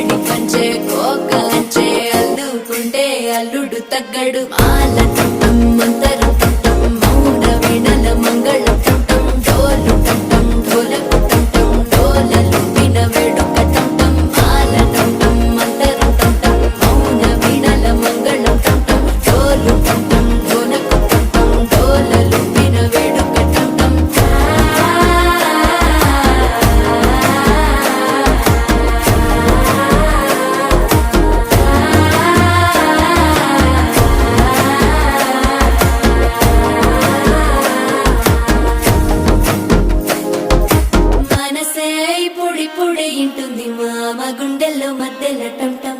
మేడి పంచే కోకలంచే అల్లుకుంటే అల్లుడు తగ్గడు మాల టంటం మంతరం టంటం మౌన వీణల మంగళం టంటం డోలు టంటం ఢోలకు టంటం డోలలు విన వేడుక టంటం మాల టంటం మంతరం టంటం మౌన వీణల మంగళం టంటం డోలు టంటం ఢోలకు టంటం డోలలు విన వేడుక టంటం మనసే పొడి పొడి ఇంటుంది మామ గుండెల్లో మధ్యలో టంటం